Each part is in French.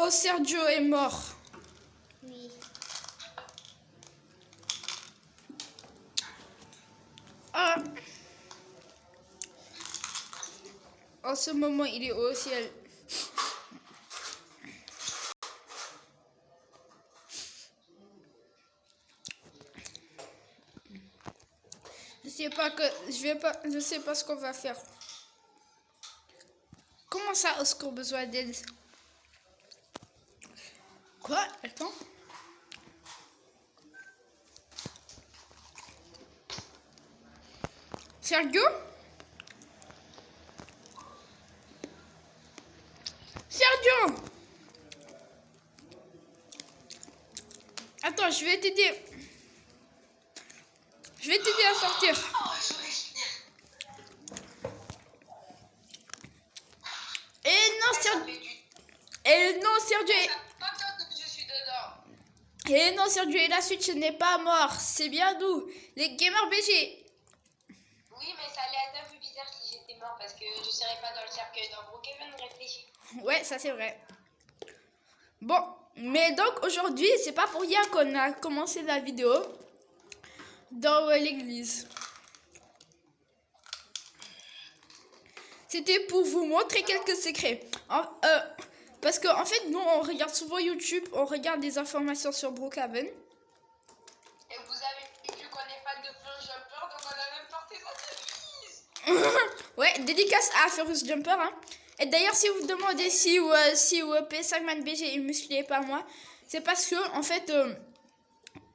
Oh, Sergio est mort. Oui. Ah. En ce moment, il est au ciel. Je sais pas ce qu'on va faire. Comment ça, Oscar, besoin d'aide? Quoi? Attends. Sergio? Sergio! Attends, je vais t'aider. Je vais t'aider à sortir. Et non, Sergio. Et non, Sergio. Et non, Sergio et la Switch n'est pas mort. C'est bien nous, les gamers BG. Oui, mais ça allait être un peu bizarre si j'étais mort parce que je serais pas dans le cercueil. Donc, Brookhaven réfléchit. Ouais, ça c'est vrai. Bon, mais donc aujourd'hui, c'est pas pour rien qu'on a commencé la vidéo dans l'église. C'était pour vous montrer quelques secrets. Parce qu'en fait, nous, on regarde souvent YouTube, on regarde des informations sur Brookhaven. Et vous avez vu qu'on est fan de Furus Jumper, donc on a même porté sa devise. Ouais, dédicace à Furus Jumper. Hein. Et d'ailleurs, si vous vous demandez si PS5Man BG est musclé par moi, c'est parce que, en fait,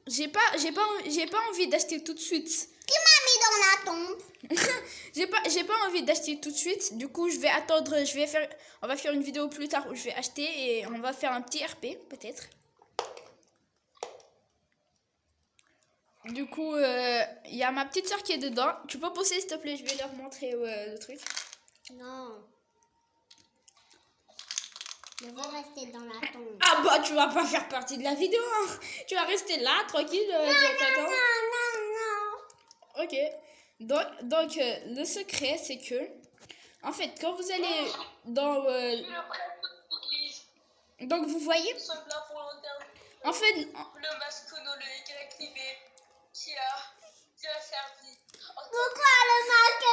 j'ai pas envie d'acheter tout de suite. Qui m'a mis dans la tombe? J'ai pas envie d'acheter tout de suite. Du coup, je vais attendre. On va faire une vidéo plus tard où je vais acheter et on va faire un petit RP peut-être. Du coup, il y a ma petite soeur qui est dedans. Tu peux poser s'il te plaît, je vais leur montrer le truc. Non. Je vais rester dans la tombe. Ah bah tu vas pas faire partie de la vidéo. Hein. Tu vas rester là tranquille. Non. Ok. Donc le secret c'est que en fait quand vous allez dans donc vous voyez en fait Le mascono, le Y qui a servi. Pourquoi le masque?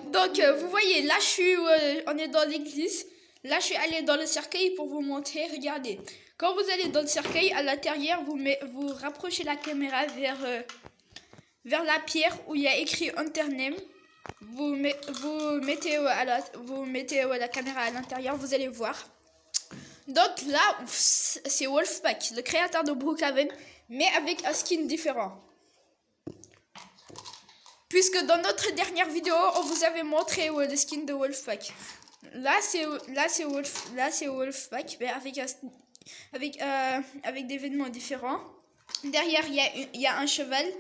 donc vous voyez là on est dans l'église. Là je suis allée dans le cercueil pour vous montrer. Regardez. Quand vous allez dans le cercueil à l'intérieur, vous rapprochez la caméra vers la pierre où il y a écrit Enter Name. Vous mettez la caméra à l'intérieur, vous allez voir. Donc là, c'est Wolfpack, le créateur de Brookhaven, mais avec un skin différent. Puisque dans notre dernière vidéo, on vous avait montré le skin de Wolfpack. Là, c'est Wolfpack, mais avec des vêtements différents. Derrière, il y a un cheval.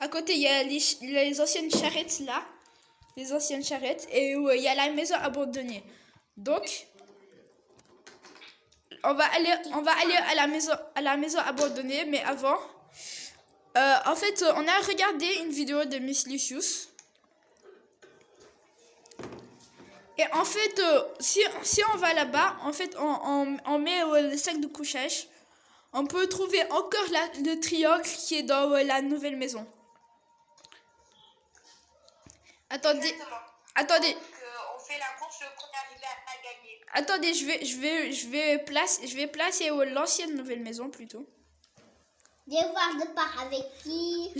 À côté, il y a les anciennes charrettes là. Les anciennes charrettes. Et il y a la maison abandonnée. Donc, on va aller à la maison abandonnée. Mais avant, en fait, on a regardé une vidéo de Miss Lucius. Et en fait, si on va là-bas, en fait, on met le sac de couchage. On peut trouver encore le triangle qui est dans la nouvelle maison. Attendez. Donc, on fait la course pour arriver à gagner. Attendez, je vais placer l'ancienne nouvelle maison plutôt. Devoir de part avec qui?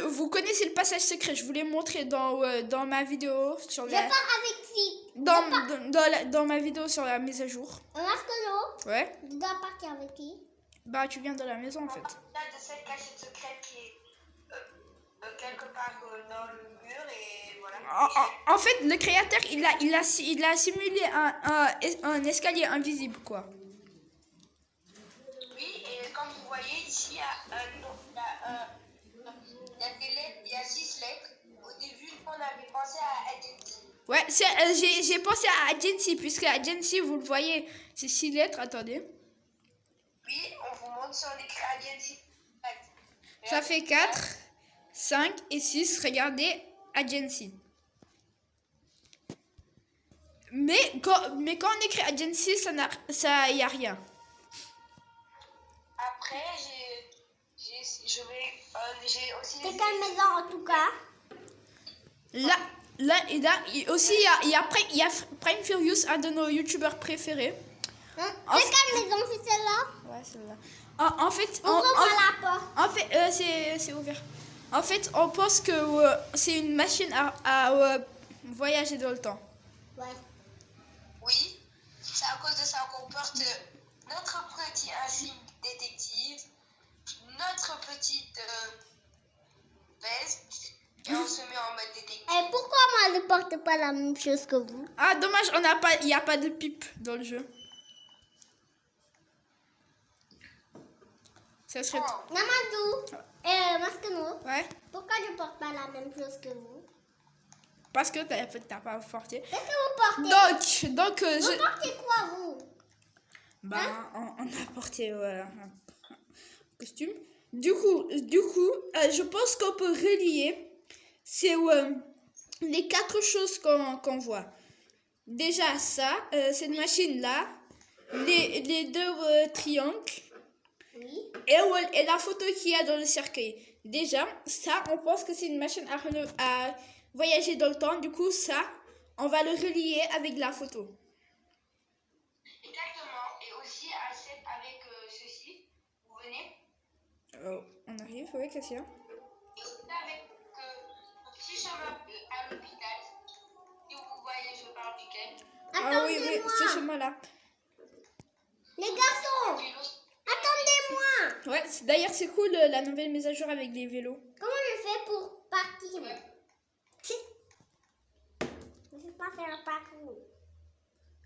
Vous connaissez le passage secret, je vous l'ai montré dans ma vidéo sur Je pars avec qui? dans ma vidéo sur la mise à jour. Un masque Ouais. Je dois partir avec qui? Bah tu viens de la maison en fait. Il y a de cette cachette secrète qui est quelque part dans le mur et voilà. En fait, le créateur, il a simulé un escalier invisible quoi. Oui, et comme vous voyez ici, il y a 6 lettres. Au début, on avait pensé à Agency. Ouais, j'ai pensé à Agency, puisque Agency, vous le voyez, c'est 6 lettres, attendez. Oui, on vous montre sur l'écran Agency. Ça fait 4, 5 et 6, regardez, Agency. Mais quand on écrit agency, ça y a rien. Après, j'ai aussi C'est quelle maison en tout cas? Là, aussi, il y a Prime Furious, un de nos youtubeurs préférés. Hein? En C'est quelle maison? C'est celle-là? Ouais, celle-là. En fait, Ouvre-moi la porte. en fait c'est ouvert. En fait, on pense que c'est une machine à voyager dans le temps. Ouais. Oui, c'est à cause de ça qu'on porte notre petit insigne détective, notre petite veste, et on se met en mode détective. Et pourquoi moi je ne porte pas la même chose que vous? Ah, dommage, il n'y a pas de pipe dans le jeu. Ça serait... Oh, Namadou Masqueno, Ouais, pourquoi je ne porte pas la même chose que vous? parce que t'as pas porté. Qu'est-ce que vous portez? Donc Vous portez quoi vous? bah, on a porté un costume. Du coup, je pense qu'on peut relier c'est les 4 choses qu'on voit. Déjà ça, cette machine-là, les 2 triangles Oui. et la photo qu'il y a dans le cercueil. Déjà, ça, on pense que c'est une machine à voyager dans le temps. Du coup, ça, on va le relier avec la photo. exactement. Et aussi avec ceci, vous venez, On arrive, oui, Cassia. et aussi avec le petit chemin à l'hôpital. Si vous voyez, je parle duquel. Ah oui, Attendez-moi. ce chemin-là. Les garçons, Vélo. attendez-moi. Ouais, d'ailleurs, c'est cool la nouvelle mise à jour avec les vélos. Comment je fais pour partir? Je ne sais pas faire un parcours.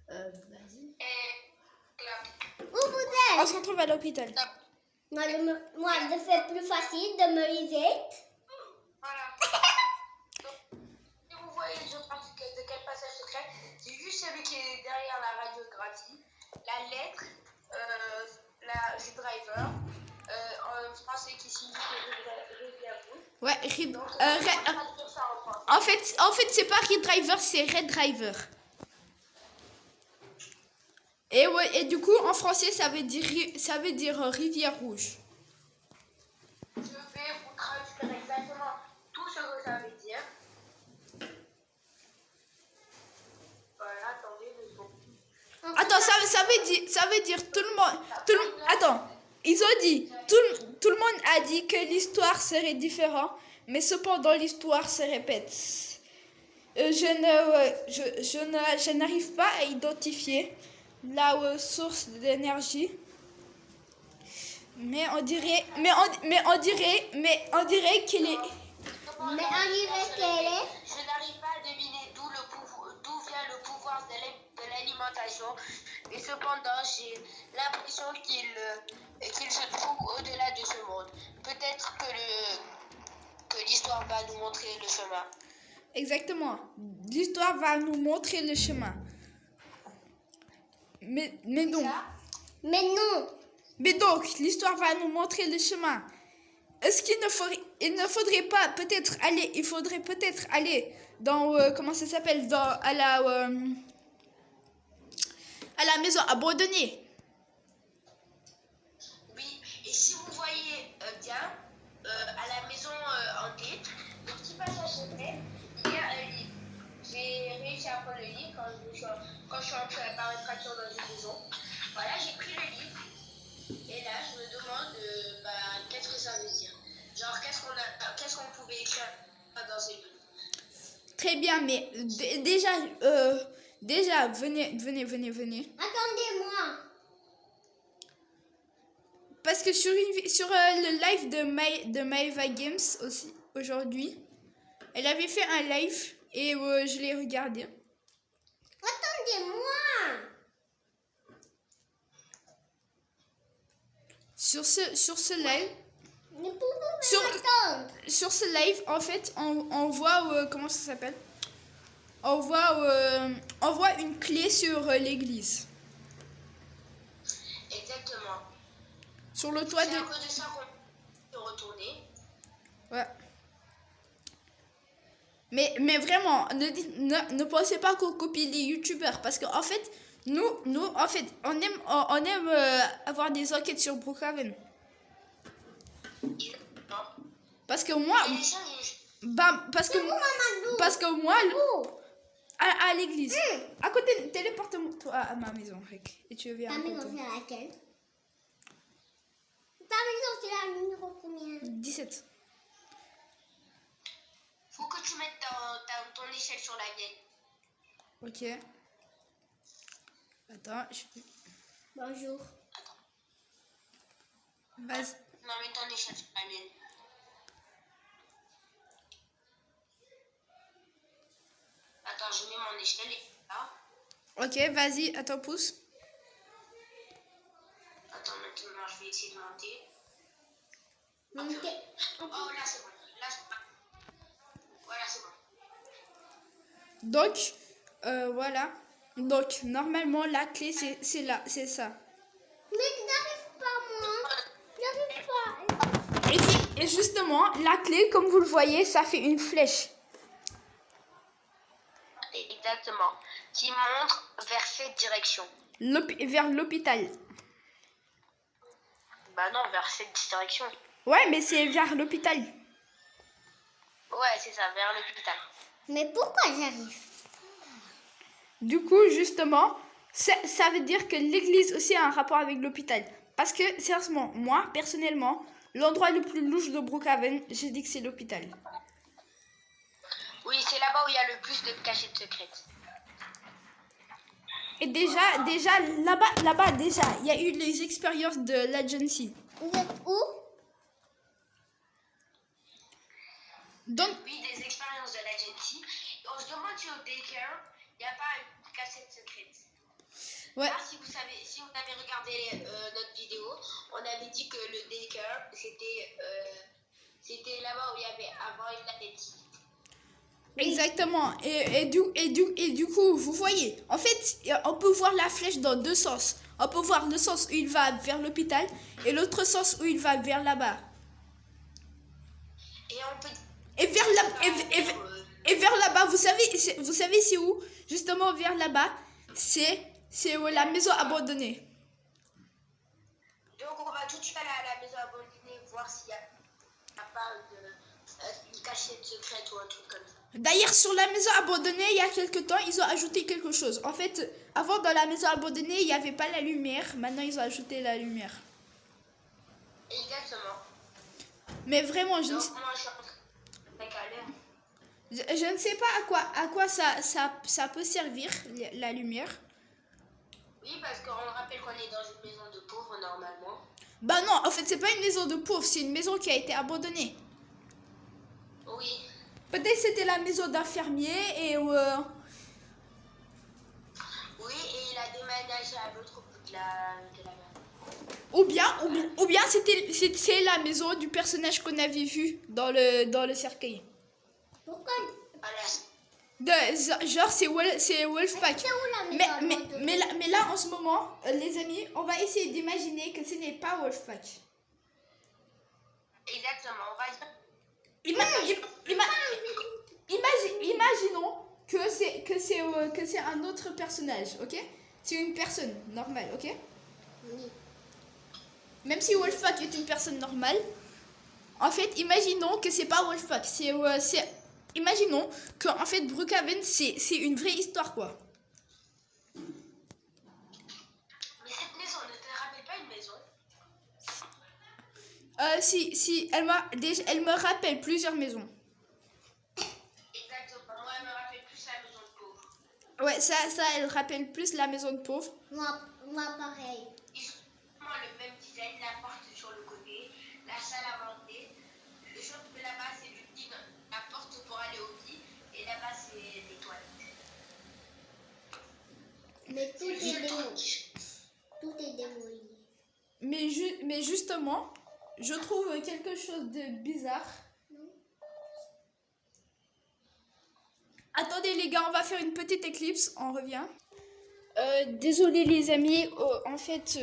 Vas-y. Et clap. Où vous On êtes? se retrouve à l'hôpital. Moi, je fais plus facile de me lisette. Voilà. Donc, si vous voyez, je pense de quel passage secret, c'est juste celui qui est derrière la radiographie, la lettre, du driver, en français qui signifie Rivière Rouge. Ouais, Donc, on va traduire ça en français. en fait, c'est pas Red Driver, c'est Red Driver. Et ouais, et du coup, en français, ça veut dire Rivière Rouge. Je vais vous traduire exactement tout ce que ça veut dire. Voilà, attendez 2 secondes. Attends, ça veut dire tout le monde. Attends, ils ont dit tout le monde a dit que l'histoire serait différente, mais cependant l'histoire se répète. Je n'arrive pas à identifier la source d'énergie, mais on dirait qu'il est. Mais on dirait qu'elle est. Je n'arrive pas à deviner d'où vient le pouvoir de l'alimentation, mais cependant j'ai l'impression qu'il se trouve au-delà de ce monde. Peut-être que l'histoire va nous montrer le chemin. Exactement. L'histoire va nous montrer le chemin. Mais non. Mais non. Mais donc, l'histoire va nous montrer le chemin. Est-ce qu'il ne faudrait pas peut-être aller, il faudrait peut-être aller dans, comment ça s'appelle, à la maison abandonnée. Oui, et si vous voyez bien, à la maison hantée, le petit passage secret, il y a un livre. J'ai réussi à prendre le livre quand je suis entrée par infraction dans une maison. Voilà, j'ai pris le livre. Et là, je me demande qu'est-ce que ça veut dire. Genre, qu'est-ce qu'on pouvait écrire dans ce livre. Très bien, mais déjà, venez. Attendez-moi. Parce que sur le live de Maeva Games aussi, aujourd'hui, elle avait fait un live et je l'ai regardé. Attendez-moi. Sur ce live, Ne pouvez m'attendre. sur ce live, en fait, on voit, comment ça s'appelle? On voit une clé sur l'église. Exactement. Sur le toit C'est de... à cause de ça qu'on peut se retourner. Ouais. Mais vraiment, ne pensez pas qu'on copie les youtubeurs parce qu'en fait, en fait, on aime avoir des enquêtes sur Brookhaven. Parce que moi, parce que moi, à l'église, à côté, téléporte-toi à ma maison, Rick, et tu viens. Ta maison, c'est laquelle? Ta maison, c'est la numéro combien? 17. Faut que tu mettes ton échelle sur la mienne. Ok. Attends, Bonjour. vas-y. Non, mets ton échelle sur la mienne. Attends, je mets mon échelle et là. Ok, vas-y, attends, pousse. Attends, maintenant, je vais essayer de monter. Montez. Oh, là, c'est bon. Là, c'est bon. Voilà, c'est bon. Donc, voilà. Donc, normalement, la clé, c'est là, c'est ça. Mais j'arrive pas, moi. J'arrive pas. Et justement, la clé, comme vous le voyez, ça fait une flèche. Exactement. Qui montre vers cette direction. Vers l'hôpital. Bah non, vers cette direction. Ouais, mais c'est vers l'hôpital. Ouais, c'est ça, vers l'hôpital. Mais pourquoi j'arrive? Du coup, justement, ça veut dire que l'église aussi a un rapport avec l'hôpital. Parce que, sérieusement, moi, personnellement, l'endroit le plus louche de Brookhaven, j'ai dit que c'est l'hôpital. Oui, c'est là-bas où il y a le plus de cachettes secrètes. Et déjà, là-bas, déjà, il y a eu les expériences de l'agency. Vous êtes où? Donc, Oui, des expériences de l'agency. On se demande si au daycare, il n'y a pas une cachette secrète. ouais. Là, si vous avez regardé notre vidéo, on avait dit que le daycare, c'était là-bas où il y avait avant une agency. Exactement. Et du coup, vous voyez, en fait, on peut voir la flèche dans deux sens. On peut voir le sens où il va vers l'hôpital et l'autre sens où il va vers là-bas. Et on peut... Et vers là-bas, vous savez c'est où? Justement, vers là-bas, c'est la maison abandonnée. Donc, on va tout de suite aller à la maison abandonnée voir s'il n'y a pas une cachette secrète ou un truc comme ça. D'ailleurs, sur la maison abandonnée, il y a quelque temps, ils ont ajouté quelque chose. En fait, avant, dans la maison abandonnée, il n'y avait pas la lumière. Maintenant, ils ont ajouté la lumière. Exactement. Mais vraiment, je ne sais... Donc, moi, je suis en train Je ne sais pas à quoi ça peut servir, la lumière. Oui, parce qu'on rappelle qu'on est dans une maison de pauvres normalement. Bah non, en fait, c'est pas une maison de pauvres, c'est une maison qui a été abandonnée. Oui. Peut-être c'était la maison d'un fermier et... Oui, et il a déménagé à l'autre bout de la maison. Ou bien c'était la maison du personnage qu'on avait vu dans le cercueil. Pourquoi? Genre c'est Wolfpack. C'est où la maison abandonnée? Mais là en ce moment, les amis, on va essayer d'imaginer que ce n'est pas Wolfpack. Exactement, on va dire. Imaginons que c'est un autre personnage, ok? C'est une personne normale, ok? Oui. Même si Wolfpack est une personne normale, en fait, imaginons que c'est pas Wolfpack, imaginons que en fait Brookhaven c'est une vraie histoire quoi. Mais cette maison ne te rappelle pas une maison? Si elle me rappelle plusieurs maisons. Exactement, moi elle me rappelle plus la maison de pauvres. Ouais, ça elle rappelle plus la maison de pauvre. Moi pareil. Ils ont le même design, la porte sur le côté, la salle à manger. Le shop de là-bas c'est le lit, la porte pour aller au lit, et là-bas c'est les toilettes. Mais tout est démoli. Tout est démoli. Mais justement, je trouve quelque chose de bizarre. Attendez les gars, on va faire une petite éclipse, on revient. Désolé les amis, en fait,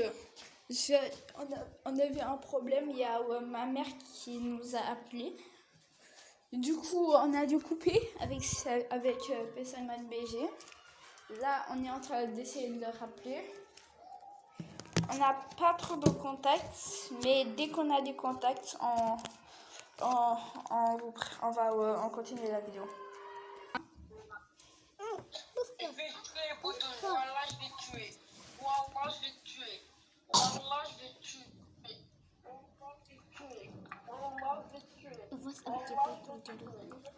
on avait un problème, il y a ma mère qui nous a appelés. Du coup, on a dû couper avec Pesselman BG. Là, on est en train d'essayer de le rappeler. On n'a pas trop de contacts, mais dès qu'on a des contacts, on continue la vidéo. Je vais tuer, Boudou. Wallah, je vais tuer. Wallah, je vais tuer. Wallah, je vais tuer. Wallah, je vais tuer. Wallah, je vais tuer.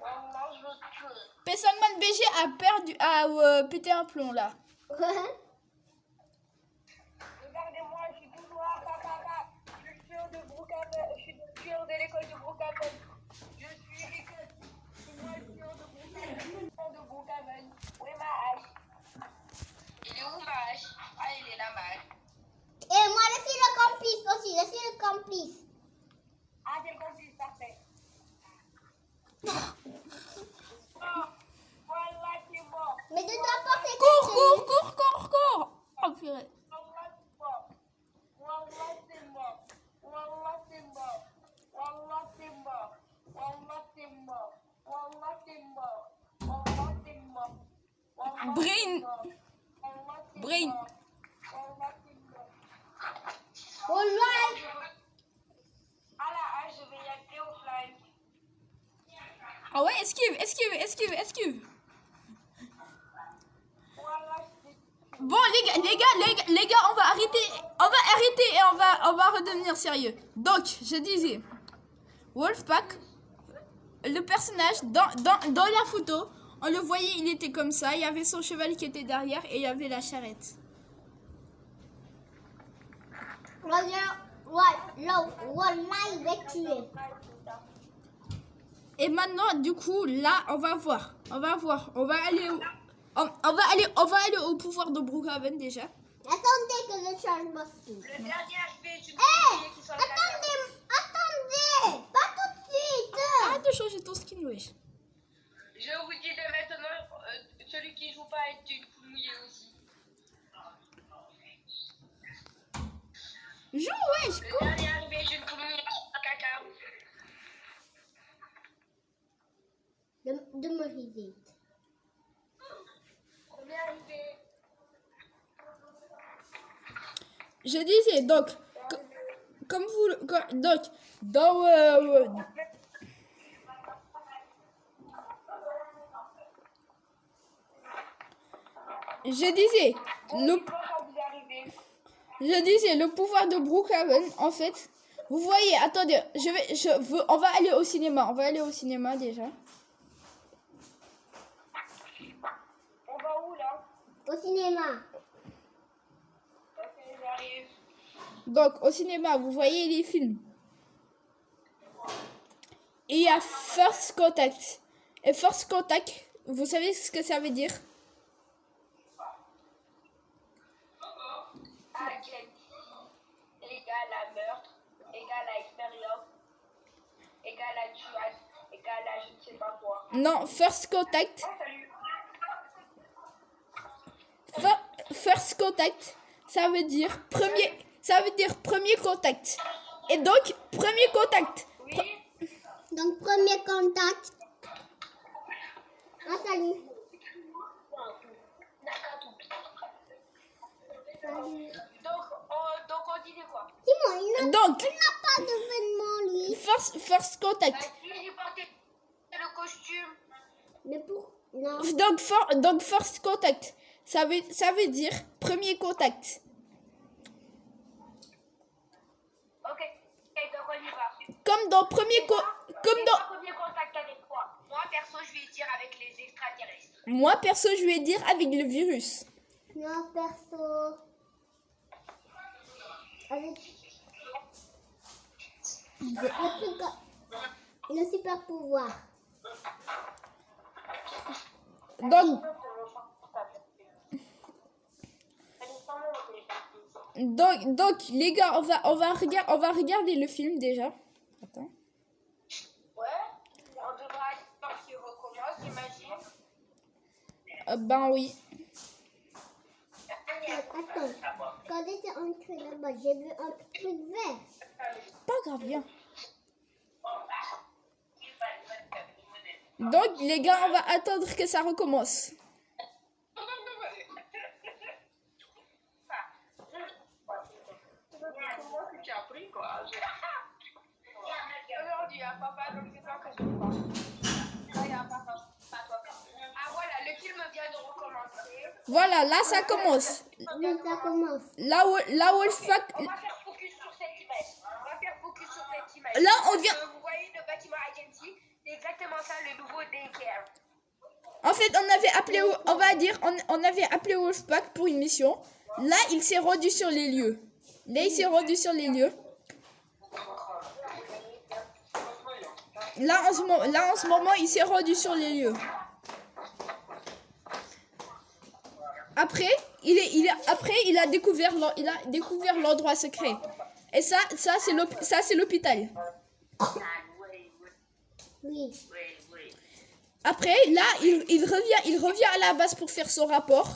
Wallah, je vais tuer. Pesselman BG a pété un plomb là. Regardez-moi, je suis tout noir, papa. Je suis tueur de Brookhaven. Je suis le tueur de l'école de Brookhaven. Je suis l'école. C'est moi le tueur de Brookhaven. Où est ma hache? Il est où ma hache? Ah, il est là, ma hache. Et moi, je suis le complice aussi. Je suis le complice. Ah, c'est le complice, parfait. Voilà, c'est mort. Mais tu dois porter Cours. Oh purée. Wallah, c'est mort. Wallah, c'est mort. Wallah, c'est mort. Wallah, c'est mort. Wallah, c'est mort. Wallah, c'est mort. Wallah, c'est mort. Wallah, Brain. c'est mort. Wallah, c'est Brain. mort. Wallah, c'est mort. Oh là. À la hache, je vais y aller offline. Ah ouais, esquive. Wallah, c'est Bon les gars, on va arrêter et on va redevenir sérieux. Donc, je disais, Wolfpack, le personnage dans la photo, on le voyait, il était comme ça, il y avait son cheval qui était derrière et il y avait la charrette. Wallah, il va tuer. Et maintenant, du coup, là, on va voir. On va aller au pouvoir de Brookhaven déjà. Attendez que je change ma skin. le dernier HP, je suis qui sont Attendez, pas tout de suite. Arrête de changer ton skin, wesh. Je vous dis de maintenant, celui qui joue pas est une poule mouillée aussi. Joue, wesh. Le dernier arrivé est une poule mouillée caca. De me river. Premier arrivé. Je disais, donc, comme vous, donc, dans, je disais, le pouvoir de Brookhaven, en fait, vous voyez, attendez, on va aller au cinéma déjà. On va où là? Au cinéma. Ok, j'arrive. Donc, au cinéma, vous voyez les films. Et il y a First Contact. Et First Contact, vous savez ce que ça veut dire? Agent égale à meurtre, égale à expérience, égale à tuage, égale à je ne sais pas quoi. Non, First Contact. Oh, salut. First Contact, ça veut dire premier contact. Et donc, premier contact. Oui. Donc, premier contact. Ah, salut. Salut. Donc on dit quoi? Simon, il n'a Donc, pas de vêtements, lui. first contact. Qui j'ai porté le costume? Mais pour... Non. Donc, first contact, ça veut dire premier contact. Ok, donc on y va. Comme dans premier Premier contact avec quoi? Moi perso je vais dire avec les extraterrestres. Moi perso, je vais dire avec le virus. Non, perso. Avec... Le super pouvoir. Donc les gars, on va regarder le film déjà. Attends. Ouais, on devra attendre qu'il recommence, j'imagine. Ben oui. Attends, quand j'étais entrée là-bas, j'ai vu un truc vert. Pas grave, viens. Donc, les gars, on va attendre que ça recommence. Tu as pris quoi? Aujourd'hui, il y a papa, donc c'est toi que je prends. Il y a papa, pas toi. Ah voilà, le film vient de recommencer. Voilà, là, ça commence. Oui, ça commence. Là, Wolfpack... On va faire focus sur cette image. On va faire focus sur cette image. Là, on vient... Vous voyez le bâtiment agency, c'est exactement ça, le nouveau daycare. En fait, on avait appelé, on va dire, on avait appelé Wolfpack pour une mission. Là, il s'est rendu sur les lieux. Là, il s'est rendu sur les lieux. Là, en ce moment, il s'est rendu sur les lieux. Après, il a découvert l'endroit secret. Et ça c'est l'hôpital. Oui. Après, là, il revient à la base pour faire son rapport.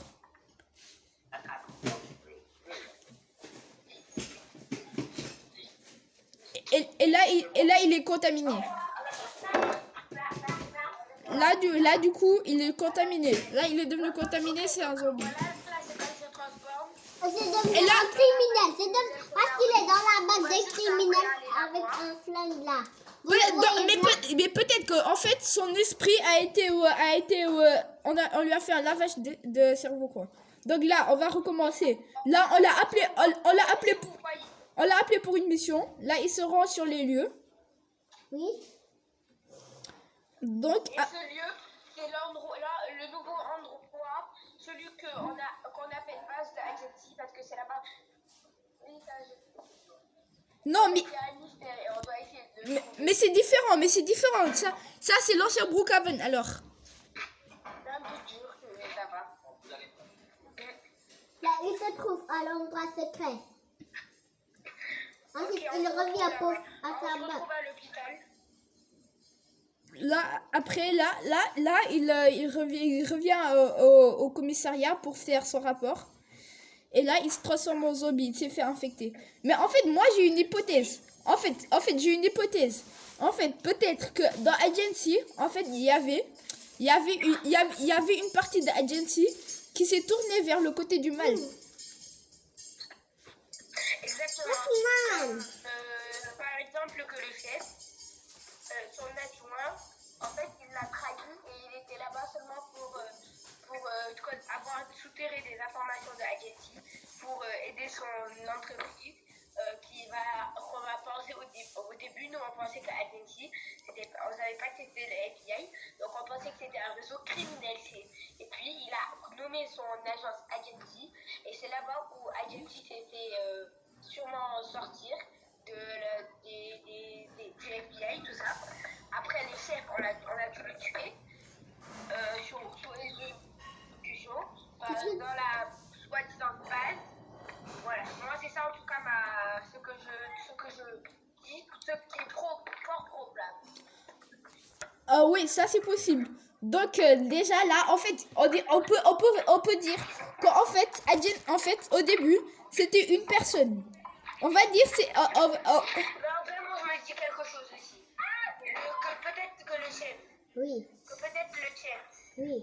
Et là, il est contaminé. Là, du coup, il est contaminé. Là, il est devenu contaminé, c'est un zombie. C'est devenu Et là- un criminel. Parce qu'il est dans la base des criminels avec un flingue là. Vous le voyez là? Mais peut-être que en fait son esprit a été on lui a fait un lavage de cerveau quoi. Donc là, on va recommencer. Là, on l'a appelé pour une mission. Là, il se rend sur les lieux. Oui. Donc Et ce lieu, c'est l'endroit, là, le nouveau endroit, celui qu'on appelle base de agency, parce que c'est là-bas. non, mais Il y a un mystère et on doit essayer de. mais c'est différent. Ça c'est l'ancien Brookhaven alors. C'est un peu dur, mais ça va. Là, il se trouve à l'endroit secret. Ensuite, Ok, il on se revient retrouve à on sa se base. retrouve à l'hôpital. Là, après, il revient au commissariat pour faire son rapport. Et là, il se transforme en zombie. Il s'est fait infecter. Mais en fait, moi, j'ai une hypothèse. En fait, j'ai une hypothèse. En fait, peut-être que dans Agency, en fait, il y avait une partie de Agency qui s'est tournée vers le côté du mal. Exactement. Man. Par exemple, que le chef, son adjoint, en fait, il l'a trahi et il était là-bas seulement pour avoir souterré des informations de agency pour aider son entreprise qu'on va penser au début, nous on pensait que agency, on savait pas que c'était le FBI, donc on pensait que c'était un réseau criminel. Et puis il a nommé son agence agency et c'est là-bas où agency s'est fait sûrement sortir du FBI, tout ça. Après les chefs, on a dû les tuer sur les œufs du show, dans la soi-disant base. Voilà, moi c'est ça en tout cas ce que je dis, ce qui est fort probable. Oui, ça c'est possible. Donc déjà là, en fait, on peut dire qu'en fait, au début, c'était une personne. On va dire c'est Non, vraiment, je me dis quelque chose aussi. Que peut-être que le chef, Oui.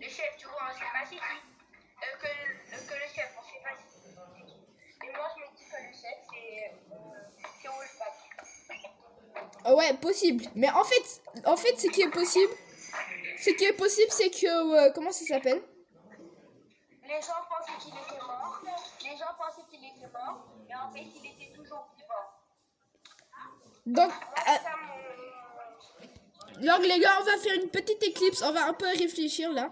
le chef, tu vois, on sait pas c'est qui. Que le chef, on sait pas c'est qui. Et moi, je me dis que le chef, c'est Wolfpack. ouais, possible. Mais en fait, ce qui est possible, c'est que comment ça s'appelle? Les gens pensaient qu'il était mort. Mais en fait, il était toujours vivant. Donc, Moi, c'est ça les gars, on va faire une petite éclipse. On va un peu réfléchir là.